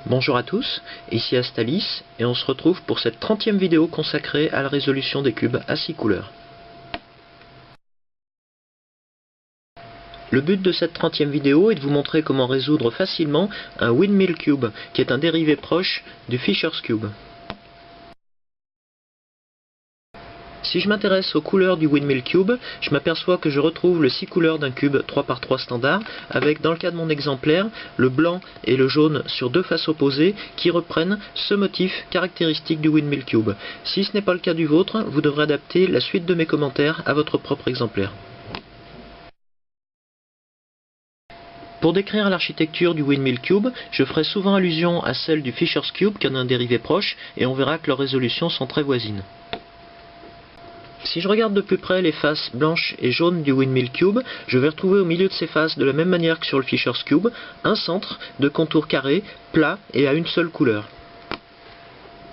Bonjour à tous, ici Astalis et on se retrouve pour cette 30e vidéo consacrée à la résolution des cubes à 6 couleurs. Le but de cette 30e vidéo est de vous montrer comment résoudre facilement un Windmill Cube, qui est un dérivé proche du Fisher's Cube. Si je m'intéresse aux couleurs du Windmill Cube, je m'aperçois que je retrouve le 6 couleurs d'un cube 3x3 standard, avec, dans le cas de mon exemplaire, le blanc et le jaune sur deux faces opposées qui reprennent ce motif caractéristique du Windmill Cube. Si ce n'est pas le cas du vôtre, vous devrez adapter la suite de mes commentaires à votre propre exemplaire. Pour décrire l'architecture du Windmill Cube, je ferai souvent allusion à celle du Fisher's Cube qui en a un dérivé proche, et on verra que leurs résolutions sont très voisines. Si je regarde de plus près les faces blanches et jaunes du Windmill Cube, je vais retrouver au milieu de ces faces, de la même manière que sur le Fisher's Cube, un centre de contour carré, plat et à une seule couleur.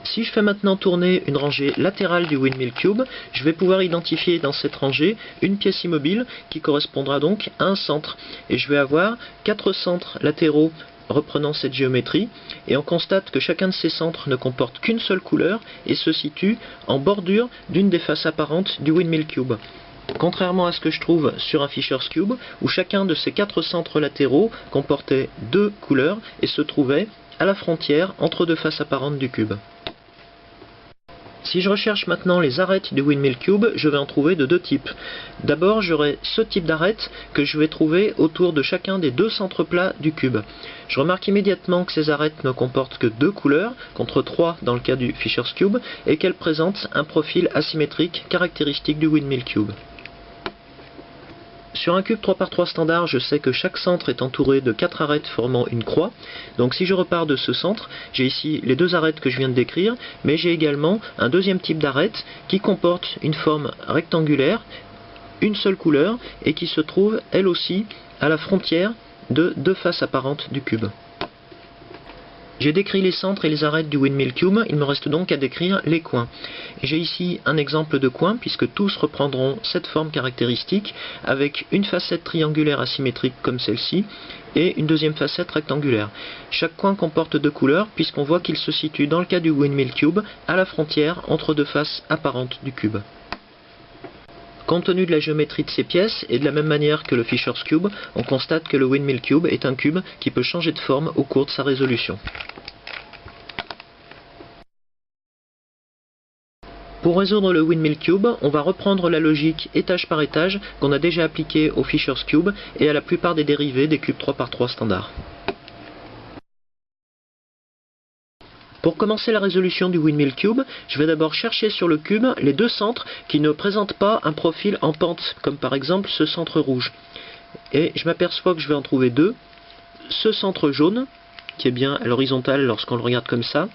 Si je fais maintenant tourner une rangée latérale du Windmill Cube, je vais pouvoir identifier dans cette rangée une pièce immobile qui correspondra donc à un centre. Et je vais avoir 4 centres latéraux reprenant cette géométrie, et on constate que chacun de ces centres ne comporte qu'une seule couleur et se situe en bordure d'une des faces apparentes du Windmill Cube. Contrairement à ce que je trouve sur un Fisher's Cube, où chacun de ces 4 centres latéraux comportait 2 couleurs et se trouvait à la frontière entre deux faces apparentes du cube. Si je recherche maintenant les arêtes du Windmill Cube, je vais en trouver de deux types. D'abord, j'aurai ce type d'arête que je vais trouver autour de chacun des 2 centres plats du cube. Je remarque immédiatement que ces arêtes ne comportent que 2 couleurs, contre 3 dans le cas du Fisher's Cube, et qu'elles présentent un profil asymétrique caractéristique du Windmill Cube. Sur un cube 3x3 standard, je sais que chaque centre est entouré de 4 arêtes formant une croix. Donc si je repars de ce centre, j'ai ici les 2 arêtes que je viens de décrire, mais j'ai également un deuxième type d'arête qui comporte une forme rectangulaire, une seule couleur, et qui se trouve elle aussi à la frontière de 2 faces apparentes du cube. J'ai décrit les centres et les arêtes du Windmill Cube, il me reste donc à décrire les coins. J'ai ici un exemple de coin, puisque tous reprendront cette forme caractéristique, avec une facette triangulaire asymétrique comme celle-ci, et une deuxième facette rectangulaire. Chaque coin comporte 2 couleurs, puisqu'on voit qu'il se situe, dans le cas du Windmill Cube, à la frontière entre 2 faces apparentes du cube. Compte tenu de la géométrie de ces pièces, et de la même manière que le Fisher's Cube, on constate que le Windmill Cube est un cube qui peut changer de forme au cours de sa résolution. Pour résoudre le Windmill Cube, on va reprendre la logique étage par étage qu'on a déjà appliquée au Fisher's Cube et à la plupart des dérivés des cubes 3x3 standards. Pour commencer la résolution du Windmill Cube, je vais d'abord chercher sur le cube les 2 centres qui ne présentent pas un profil en pente, comme par exemple ce centre rouge. Et je m'aperçois que je vais en trouver 2. Ce centre jaune, qui est bien à l'horizontale lorsqu'on le regarde comme ça,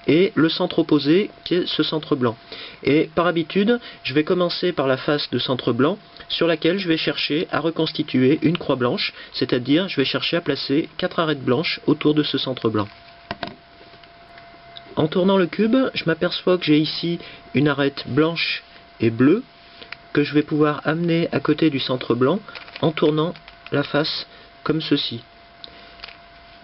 et le centre opposé, qui est ce centre blanc. Et par habitude, je vais commencer par la face de centre blanc, sur laquelle je vais chercher à reconstituer une croix blanche, c'est-à-dire je vais chercher à placer 4 arêtes blanches autour de ce centre blanc. En tournant le cube, je m'aperçois que j'ai ici une arête blanche et bleue, que je vais pouvoir amener à côté du centre blanc, en tournant la face comme ceci.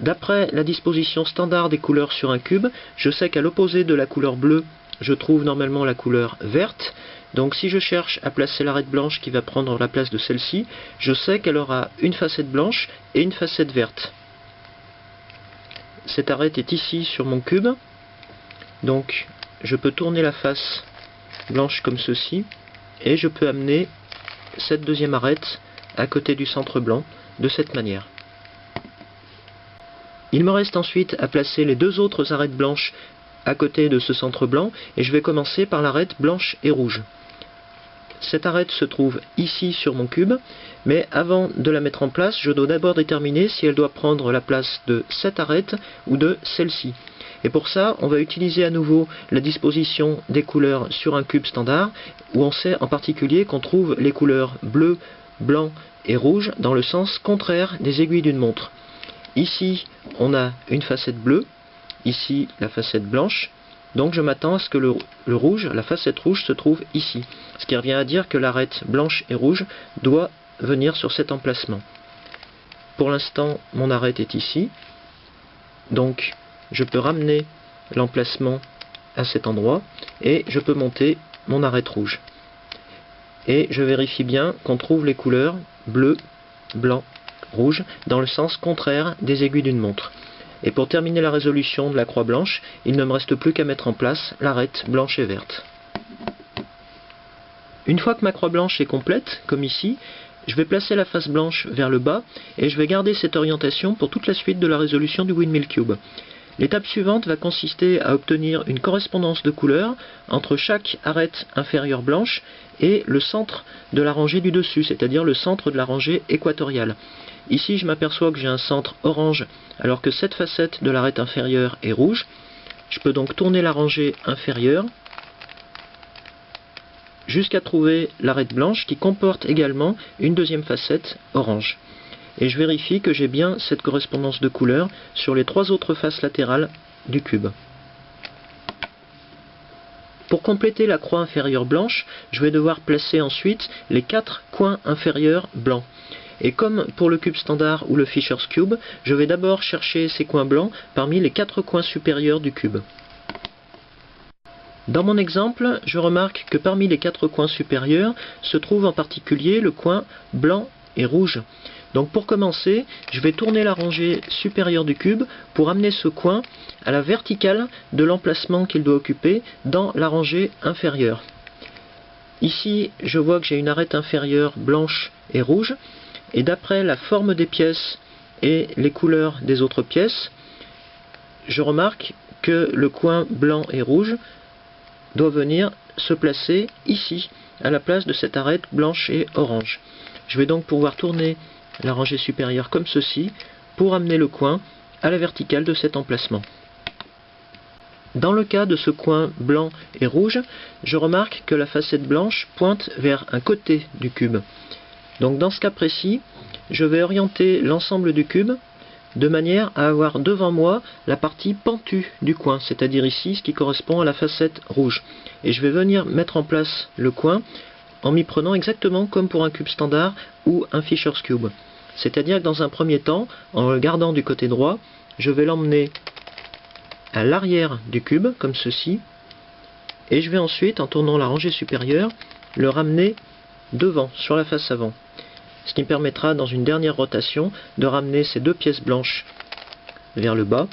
D'après la disposition standard des couleurs sur un cube, je sais qu'à l'opposé de la couleur bleue, je trouve normalement la couleur verte. Donc si je cherche à placer l'arête blanche qui va prendre la place de celle-ci, je sais qu'elle aura une facette blanche et une facette verte. Cette arête est ici sur mon cube. Donc je peux tourner la face blanche comme ceci, et je peux amener cette deuxième arête à côté du centre blanc de cette manière. Il me reste ensuite à placer les 2 autres arêtes blanches à côté de ce centre blanc, et je vais commencer par l'arête blanche et rouge. Cette arête se trouve ici sur mon cube, mais avant de la mettre en place, je dois d'abord déterminer si elle doit prendre la place de cette arête ou de celle-ci. Et pour ça, on va utiliser à nouveau la disposition des couleurs sur un cube standard, où on sait en particulier qu'on trouve les couleurs bleu, blanc et rouge dans le sens contraire des aiguilles d'une montre. Ici, on a une facette bleue, ici la facette blanche, donc je m'attends à ce que le rouge, la facette rouge, se trouve ici. Ce qui revient à dire que l'arête blanche et rouge doit venir sur cet emplacement. Pour l'instant, mon arête est ici, donc je peux ramener l'emplacement à cet endroit et je peux monter mon arête rouge. Et je vérifie bien qu'on trouve les couleurs bleu, blanc, rouge dans le sens contraire des aiguilles d'une montre. Et pour terminer la résolution de la croix blanche, il ne me reste plus qu'à mettre en place l'arête blanche et verte. Une fois que ma croix blanche est complète, comme ici, je vais placer la face blanche vers le bas et je vais garder cette orientation pour toute la suite de la résolution du Windmill Cube. L'étape suivante va consister à obtenir une correspondance de couleurs entre chaque arête inférieure blanche et le centre de la rangée du dessus, c'est-à-dire le centre de la rangée équatoriale. Ici, je m'aperçois que j'ai un centre orange alors que cette facette de l'arête inférieure est rouge. Je peux donc tourner la rangée inférieure jusqu'à trouver l'arête blanche qui comporte également une deuxième facette orange. Et je vérifie que j'ai bien cette correspondance de couleurs sur les trois autres faces latérales du cube. Pour compléter la croix inférieure blanche, je vais devoir placer ensuite les 4 coins inférieurs blancs. Et comme pour le cube standard ou le Fisher's Cube, je vais d'abord chercher ces coins blancs parmi les 4 coins supérieurs du cube. Dans mon exemple, je remarque que parmi les 4 coins supérieurs se trouve en particulier le coin blanc et rouge. Donc pour commencer, je vais tourner la rangée supérieure du cube pour amener ce coin à la verticale de l'emplacement qu'il doit occuper dans la rangée inférieure. Ici, je vois que j'ai une arête inférieure blanche et rouge, et d'après la forme des pièces et les couleurs des autres pièces, je remarque que le coin blanc et rouge doit venir se placer ici, à la place de cette arête blanche et orange. Je vais donc pouvoir tourner la rangée supérieure comme ceci pour amener le coin à la verticale de cet emplacement. Dans le cas de ce coin blanc et rouge, je remarque que la facette blanche pointe vers un côté du cube. Donc dans ce cas précis, je vais orienter l'ensemble du cube de manière à avoir devant moi la partie pentue du coin, c'est-à-dire ici ce qui correspond à la facette rouge. Et je vais venir mettre en place le coin en m'y prenant exactement comme pour un cube standard ou un Fisher's Cube. C'est-à-dire que dans un premier temps, en le gardant du côté droit, je vais l'emmener à l'arrière du cube, comme ceci, et je vais ensuite, en tournant la rangée supérieure, le ramener devant, sur la face avant. Ce qui me permettra, dans une dernière rotation, de ramener ces 2 pièces blanches vers le bas,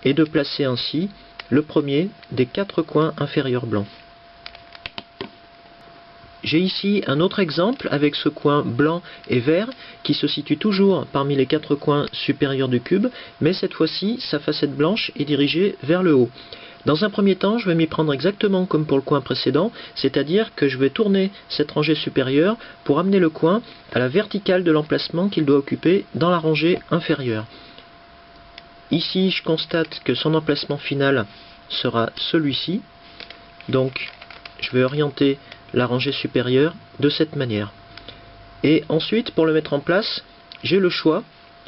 et de placer ainsi le premier des 4 coins inférieurs blancs. J'ai ici un autre exemple avec ce coin blanc et vert qui se situe toujours parmi les 4 coins supérieurs du cube, mais cette fois-ci sa facette blanche est dirigée vers le haut. Dans un premier temps, je vais m'y prendre exactement comme pour le coin précédent, c'est-à-dire que je vais tourner cette rangée supérieure pour amener le coin à la verticale de l'emplacement qu'il doit occuper dans la rangée inférieure. Ici, je constate que son emplacement final sera celui-ci, donc je vais orienter la rangée supérieure de cette manière. Et ensuite, pour le mettre en place, j'ai le choix,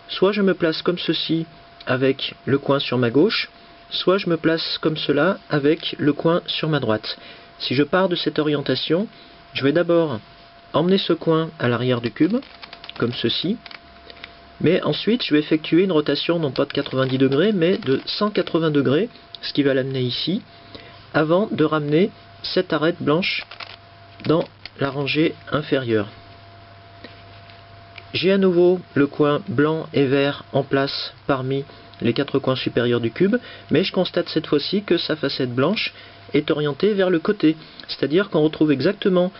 soit je me place comme ceci avec le coin sur ma gauche, soit je me place comme cela avec le coin sur ma droite. Si je pars de cette orientation, je vais d'abord emmener ce coin à l'arrière du cube, comme ceci, mais ensuite je vais effectuer une rotation non pas de 90 degrés, mais de 180 degrés, ce qui va l'amener ici, avant de ramener cette arête blanche dans la rangée inférieure. J'ai à nouveau le coin blanc et vert en place parmi les 4 coins supérieurs du cube, mais je constate cette fois-ci que sa facette blanche est orientée vers le côté, c'est-à-dire qu'on retrouve exactement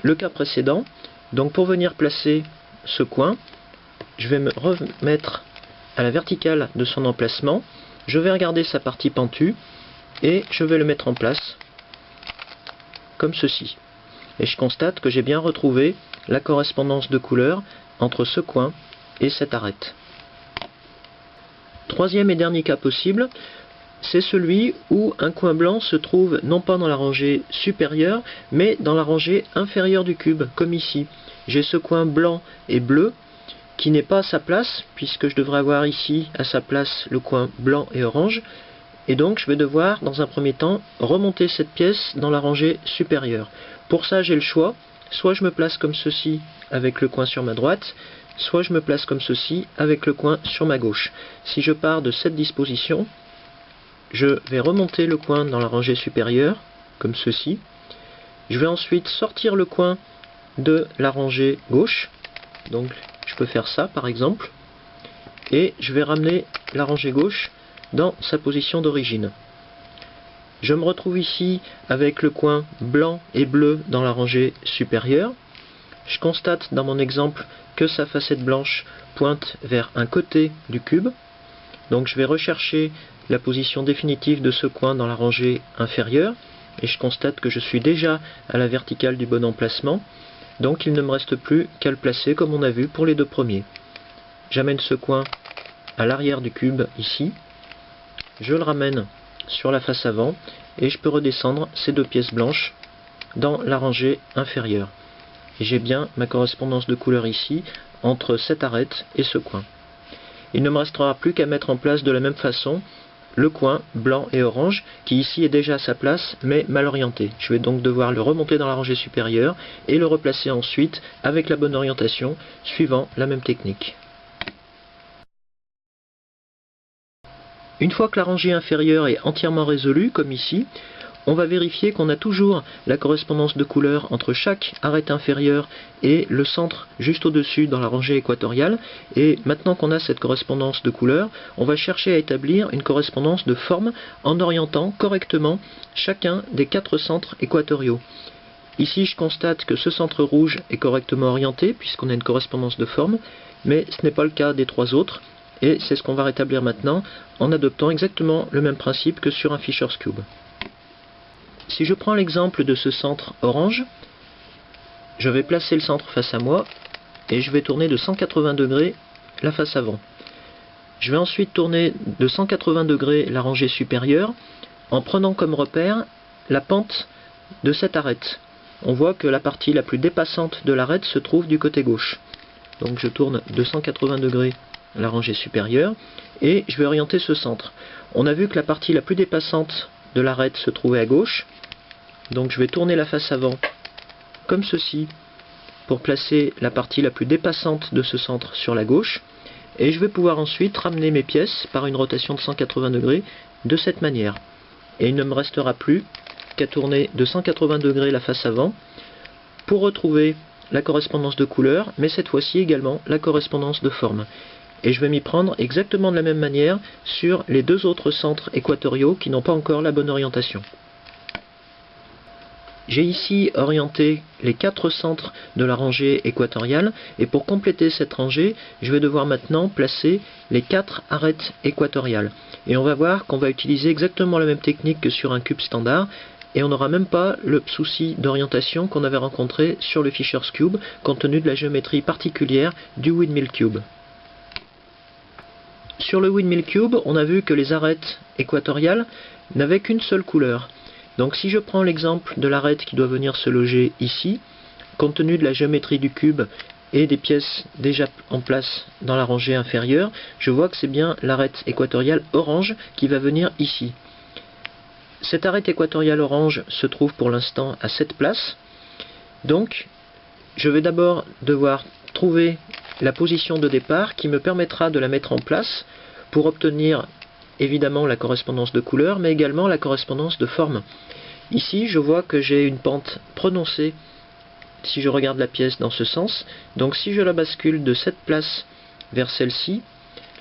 le cas précédent. Donc pour venir placer ce coin, je vais me remettre à la verticale de son emplacement, je vais regarder sa partie pentue et je vais le mettre en place comme ceci. Et je constate que j'ai bien retrouvé la correspondance de couleurs entre ce coin et cette arête. Troisième et dernier cas possible, c'est celui où un coin blanc se trouve non pas dans la rangée supérieure, mais dans la rangée inférieure du cube, comme ici. J'ai ce coin blanc et bleu qui n'est pas à sa place, puisque je devrais avoir ici à sa place le coin blanc et orange, et donc je vais devoir, dans un premier temps, remonter cette pièce dans la rangée supérieure. Pour ça, j'ai le choix, soit je me place comme ceci avec le coin sur ma droite, soit je me place comme ceci avec le coin sur ma gauche. Si je pars de cette disposition, je vais remonter le coin dans la rangée supérieure, comme ceci. Je vais ensuite sortir le coin de la rangée gauche, donc je peux faire ça par exemple, et je vais ramener la rangée gauche dans sa position d'origine. Je me retrouve ici avec le coin blanc et bleu dans la rangée supérieure. Je constate dans mon exemple que sa facette blanche pointe vers un côté du cube. Donc je vais rechercher la position définitive de ce coin dans la rangée inférieure. Et je constate que je suis déjà à la verticale du bon emplacement. Donc il ne me reste plus qu'à le placer comme on a vu pour les deux premiers. J'amène ce coin à l'arrière du cube ici. Je le ramène sur la face avant et je peux redescendre ces deux pièces blanches dans la rangée inférieure. Et j'ai bien ma correspondance de couleur ici entre cette arête et ce coin. Il ne me restera plus qu'à mettre en place de la même façon le coin blanc et orange qui ici est déjà à sa place mais mal orienté. Je vais donc devoir le remonter dans la rangée supérieure et le replacer ensuite avec la bonne orientation suivant la même technique. Une fois que la rangée inférieure est entièrement résolue, comme ici, on va vérifier qu'on a toujours la correspondance de couleur entre chaque arête inférieure et le centre juste au-dessus dans la rangée équatoriale. Et maintenant qu'on a cette correspondance de couleur, on va chercher à établir une correspondance de forme en orientant correctement chacun des 4 centres équatoriaux. Ici, je constate que ce centre rouge est correctement orienté puisqu'on a une correspondance de forme, mais ce n'est pas le cas des 3 autres. Et c'est ce qu'on va rétablir maintenant en adoptant exactement le même principe que sur un Fisher's Cube. Si je prends l'exemple de ce centre orange, je vais placer le centre face à moi et je vais tourner de 180 degrés la face avant. Je vais ensuite tourner de 180 degrés la rangée supérieure en prenant comme repère la pente de cette arête. On voit que la partie la plus dépassante de l'arête se trouve du côté gauche. Donc je tourne de 180 degrés la rangée supérieure et je vais orienter ce centre. On a vu que la partie la plus dépassante de l'arête se trouvait à gauche, donc je vais tourner la face avant comme ceci pour placer la partie la plus dépassante de ce centre sur la gauche et je vais pouvoir ensuite ramener mes pièces par une rotation de 180 degrés de cette manière. Et il ne me restera plus qu'à tourner de 180 degrés la face avant pour retrouver la correspondance de couleur, mais cette fois-ci également la correspondance de forme. Et je vais m'y prendre exactement de la même manière sur les 2 autres centres équatoriaux qui n'ont pas encore la bonne orientation. J'ai ici orienté les 4 centres de la rangée équatoriale et pour compléter cette rangée, je vais devoir maintenant placer les 4 arêtes équatoriales. Et on va voir qu'on va utiliser exactement la même technique que sur un cube standard et on n'aura même pas le souci d'orientation qu'on avait rencontré sur le Fisher's Cube compte tenu de la géométrie particulière du Windmill Cube. Sur le Windmill Cube, on a vu que les arêtes équatoriales n'avaient qu'une seule couleur. Donc si je prends l'exemple de l'arête qui doit venir se loger ici, compte tenu de la géométrie du cube et des pièces déjà en place dans la rangée inférieure, je vois que c'est bien l'arête équatoriale orange qui va venir ici. Cette arête équatoriale orange se trouve pour l'instant à cette place. Donc je vais d'abord devoir trouver la position de départ qui me permettra de la mettre en place pour obtenir évidemment la correspondance de couleur mais également la correspondance de forme. Ici je vois que j'ai une pente prononcée si je regarde la pièce dans ce sens, donc si je la bascule de cette place vers celle-ci,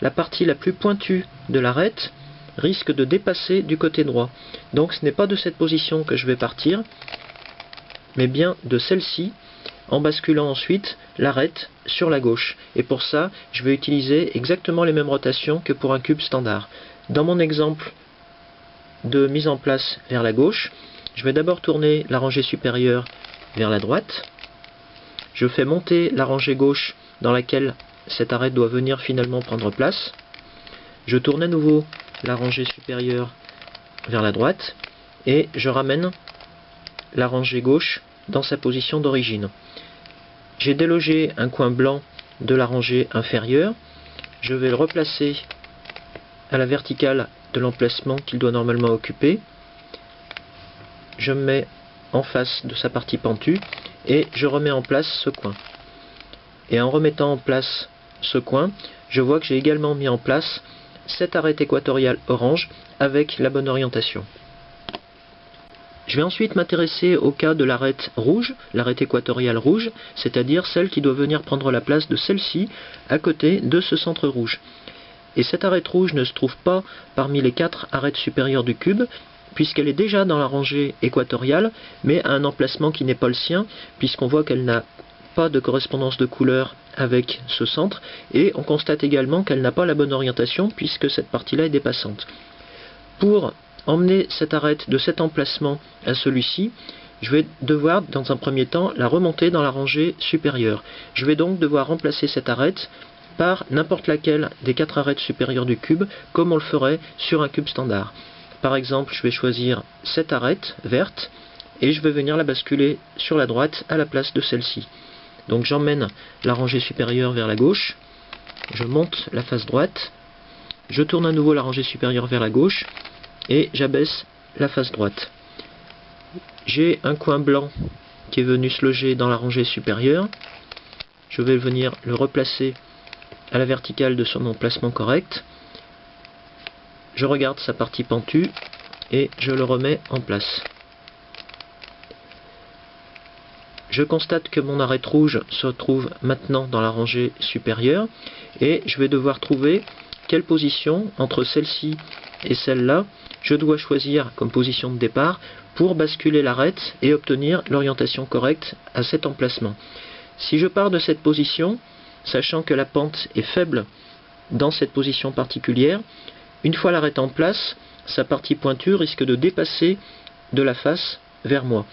la partie la plus pointue de l'arête risque de dépasser du côté droit. Donc ce n'est pas de cette position que je vais partir, mais bien de celle-ci, en basculant ensuite l'arête sur la gauche. Et pour ça, je vais utiliser exactement les mêmes rotations que pour un cube standard. Dans mon exemple de mise en place vers la gauche, je vais d'abord tourner la rangée supérieure vers la droite. Je fais monter la rangée gauche dans laquelle cette arête doit venir finalement prendre place. Je tourne à nouveau la rangée supérieure vers la droite et je ramène la rangée gauche dans sa position d'origine. J'ai délogé un coin blanc de la rangée inférieure. Je vais le replacer à la verticale de l'emplacement qu'il doit normalement occuper. Je me mets en face de sa partie pentue et je remets en place ce coin. Et en remettant en place ce coin, je vois que j'ai également mis en place cette arête équatoriale orange avec la bonne orientation. Je vais ensuite m'intéresser au cas de l'arête rouge, l'arête équatoriale rouge, c'est-à-dire celle qui doit venir prendre la place de celle-ci à côté de ce centre rouge. Et cette arête rouge ne se trouve pas parmi les 4 arêtes supérieures du cube, puisqu'elle est déjà dans la rangée équatoriale, mais à un emplacement qui n'est pas le sien, puisqu'on voit qu'elle n'a pas de correspondance de couleur avec ce centre, et on constate également qu'elle n'a pas la bonne orientation, puisque cette partie-là est dépassante. Pour emmener cette arête de cet emplacement à celui-ci, je vais devoir dans un premier temps la remonter dans la rangée supérieure. Je vais donc devoir remplacer cette arête par n'importe laquelle des 4 arêtes supérieures du cube, comme on le ferait sur un cube standard. Par exemple, je vais choisir cette arête verte et je vais venir la basculer sur la droite à la place de celle-ci. Donc j'emmène la rangée supérieure vers la gauche, je monte la face droite, je tourne à nouveau la rangée supérieure vers la gauche et j'abaisse la face droite. J'ai un coin blanc qui est venu se loger dans la rangée supérieure. Je vais venir le replacer à la verticale de son emplacement correct. Je regarde sa partie pentue et je le remets en place. Je constate que mon arête rouge se trouve maintenant dans la rangée supérieure et je vais devoir trouver quelle position entre celle-ci et celle-là je dois choisir comme position de départ pour basculer l'arête et obtenir l'orientation correcte à cet emplacement. Si je pars de cette position, sachant que la pente est faible dans cette position particulière, une fois l'arête en place, sa partie pointue risque de dépasser de la face vers moi.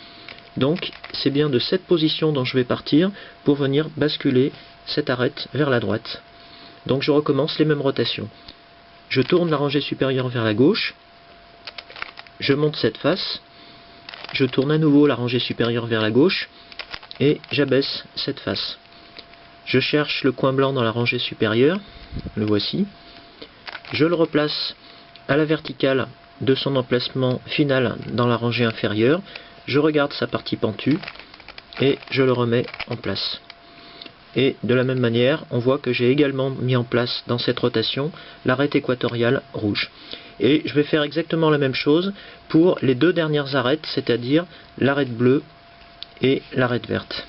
Donc c'est bien de cette position dont je vais partir pour venir basculer cette arête vers la droite. Donc je recommence les mêmes rotations. Je tourne la rangée supérieure vers la gauche, je monte cette face, je tourne à nouveau la rangée supérieure vers la gauche et j'abaisse cette face. Je cherche le coin blanc dans la rangée supérieure, le voici. Je le replace à la verticale de son emplacement final dans la rangée inférieure. Je regarde sa partie pentue et je le remets en place. Et de la même manière, on voit que j'ai également mis en place dans cette rotation l'arête équatoriale rouge. Et je vais faire exactement la même chose pour les 2 dernières arêtes, c'est-à-dire l'arête bleue et l'arête verte.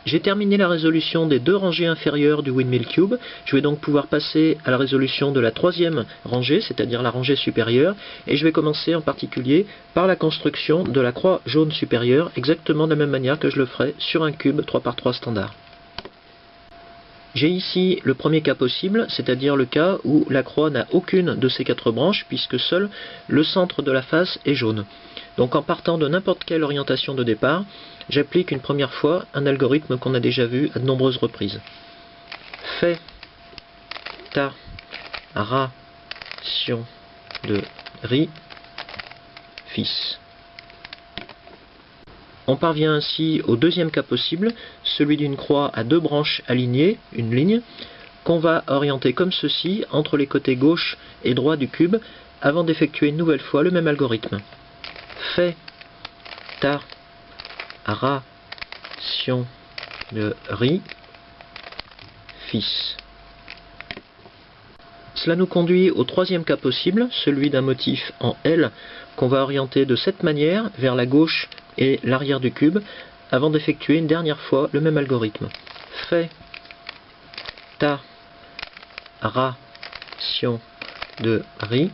J'ai terminé la résolution des 2 rangées inférieures du Windmill Cube. Je vais donc pouvoir passer à la résolution de la 3e rangée, c'est-à-dire la rangée supérieure, et je vais commencer en particulier par la construction de la croix jaune supérieure, exactement de la même manière que je le ferai sur un cube 3×3 standard. J'ai ici le premier cas possible, c'est-à-dire le cas où la croix n'a aucune de ces 4 branches, puisque seul le centre de la face est jaune. Donc en partant de n'importe quelle orientation de départ, j'applique une première fois un algorithme qu'on a déjà vu à de nombreuses reprises. Fait, ta, ra, sion, de, ri, fils. On parvient ainsi au 2e cas possible, celui d'une croix à 2 branches alignées, une ligne, qu'on va orienter comme ceci entre les côtés gauche et droit du cube, avant d'effectuer une nouvelle fois le même algorithme. Fait, ta, ra, sion, de, ri, fils. Cela nous conduit au 3e cas possible, celui d'un motif en L qu'on va orienter de cette manière vers la gauche et l'arrière du cube avant d'effectuer une dernière fois le même algorithme. Fait, ta, ra, sion, de, ri,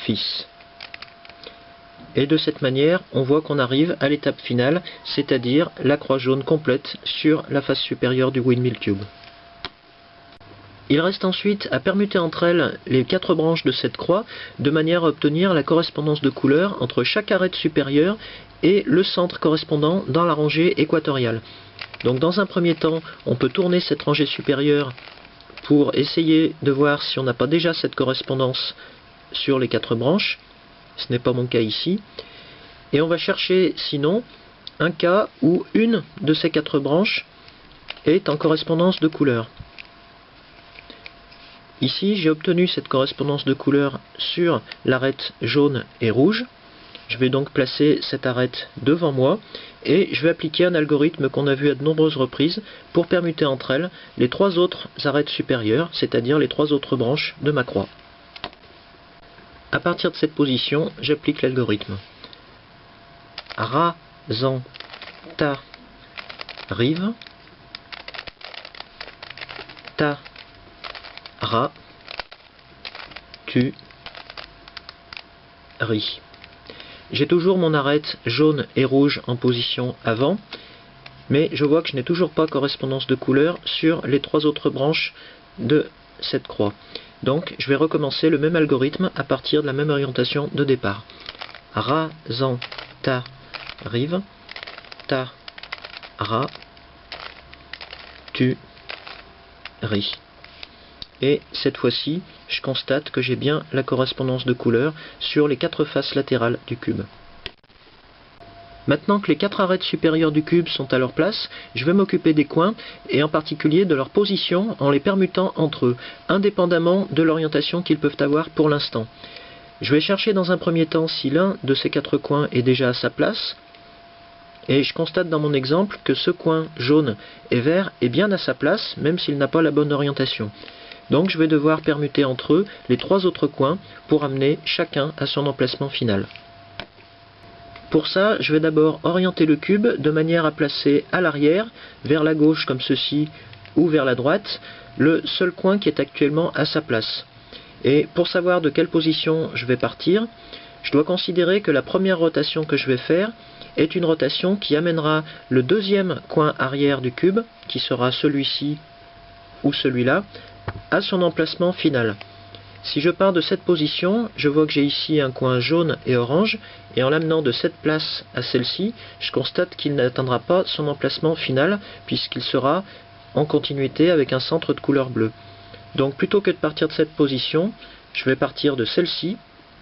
fils. Et de cette manière, on voit qu'on arrive à l'étape finale, c'est-à-dire la croix jaune complète sur la face supérieure du Windmill Cube. Il reste ensuite à permuter entre elles les 4 branches de cette croix, de manière à obtenir la correspondance de couleur entre chaque arête supérieure et le centre correspondant dans la rangée équatoriale. Donc dans un premier temps, on peut tourner cette rangée supérieure pour essayer de voir si on n'a pas déjà cette correspondance sur les 4 branches. Ce n'est pas mon cas ici. Et on va chercher sinon un cas où une de ces 4 branches est en correspondance de couleur. Ici, j'ai obtenu cette correspondance de couleur sur l'arête jaune et rouge. Je vais donc placer cette arête devant moi et je vais appliquer un algorithme qu'on a vu à de nombreuses reprises pour permuter entre elles les trois autres arêtes supérieures, c'est-à-dire les trois autres branches de ma croix. À partir de cette position, j'applique l'algorithme. Ra, zan, ta, rive, ta, ra, tu, ri. J'ai toujours mon arête jaune et rouge en position avant, mais je vois que je n'ai toujours pas correspondance de couleur sur les trois autres branches de cette croix. Donc je vais recommencer le même algorithme à partir de la même orientation de départ. Ra, zan, ta, rive, ta, ra, tu, ri. Et cette fois-ci, je constate que j'ai bien la correspondance de couleurs sur les quatre faces latérales du cube. Maintenant que les quatre arêtes supérieures du cube sont à leur place, je vais m'occuper des coins et en particulier de leur position en les permutant entre eux, indépendamment de l'orientation qu'ils peuvent avoir pour l'instant. Je vais chercher dans un premier temps si l'un de ces quatre coins est déjà à sa place, et je constate dans mon exemple que ce coin jaune et vert est bien à sa place, même s'il n'a pas la bonne orientation. Donc je vais devoir permuter entre eux les trois autres coins pour amener chacun à son emplacement final. Pour ça, je vais d'abord orienter le cube de manière à placer à l'arrière, vers la gauche comme ceci, ou vers la droite, le seul coin qui est actuellement à sa place. Et pour savoir de quelle position je vais partir, je dois considérer que la première rotation que je vais faire est une rotation qui amènera le deuxième coin arrière du cube, qui sera celui-ci ou celui-là, à son emplacement final. Si je pars de cette position, je vois que j'ai ici un coin jaune et orange, et en l'amenant de cette place à celle-ci, je constate qu'il n'atteindra pas son emplacement final, puisqu'il sera en continuité avec un centre de couleur bleue. Donc plutôt que de partir de cette position, je vais partir de celle-ci,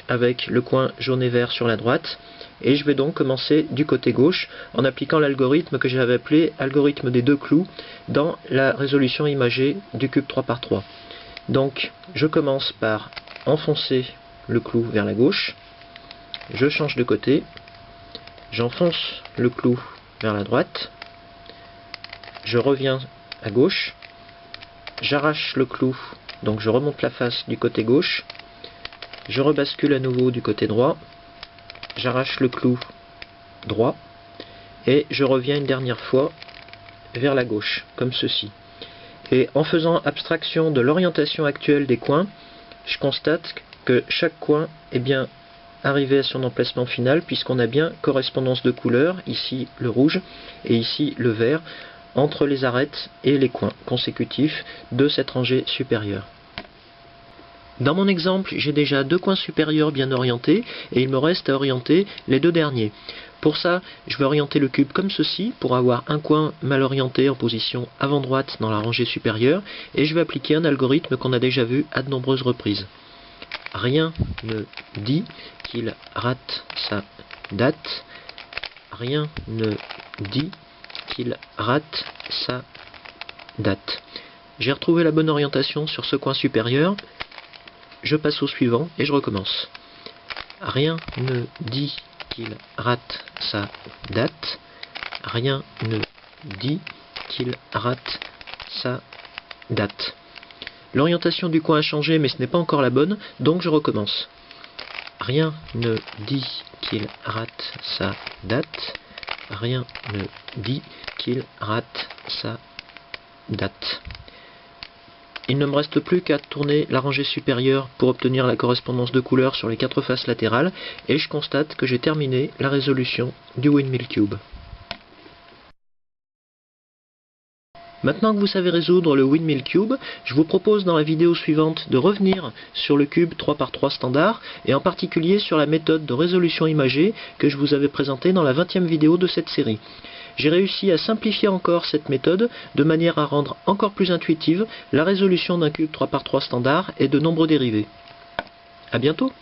avec le coin jaune et vert sur la droite, et je vais donc commencer du côté gauche en appliquant l'algorithme que j'avais appelé algorithme des deux clous dans la résolution imagée du cube 3×3. Donc je commence par enfoncer le clou vers la gauche, je change de côté, j'enfonce le clou vers la droite, je reviens à gauche, j'arrache le clou, donc je remonte la face du côté gauche, je rebascule à nouveau du côté droit, j'arrache le clou droit, et je reviens une dernière fois vers la gauche, comme ceci. Et en faisant abstraction de l'orientation actuelle des coins, je constate que chaque coin est bien arrivé à son emplacement final, puisqu'on a bien correspondance de couleurs, ici le rouge et ici le vert, entre les arêtes et les coins consécutifs de cette rangée supérieure. Dans mon exemple, j'ai déjà deux coins supérieurs bien orientés, et il me reste à orienter les deux derniers. Pour ça, je vais orienter le cube comme ceci, pour avoir un coin mal orienté en position avant droite dans la rangée supérieure, et je vais appliquer un algorithme qu'on a déjà vu à de nombreuses reprises. Rien ne dit qu'il rate sa date, rien ne dit qu'il rate sa date. J'ai retrouvé la bonne orientation sur ce coin supérieur, je passe au suivant et je recommence. Rien ne dit qu'il rate sa date, rien ne dit qu'il rate sa date. L'orientation du coin a changé, mais ce n'est pas encore la bonne, donc je recommence. Rien ne dit qu'il rate sa date, rien ne dit qu'il rate sa date. Il ne me reste plus qu'à tourner la rangée supérieure pour obtenir la correspondance de couleurs sur les quatre faces latérales, et je constate que j'ai terminé la résolution du Windmill Cube. Maintenant que vous savez résoudre le Windmill Cube, je vous propose dans la vidéo suivante de revenir sur le cube 3×3 standard, et en particulier sur la méthode de résolution imagée que je vous avais présentée dans la 20e vidéo de cette série. J'ai réussi à simplifier encore cette méthode de manière à rendre encore plus intuitive la résolution d'un cube 3×3 standard et de nombreux dérivés. A bientôt!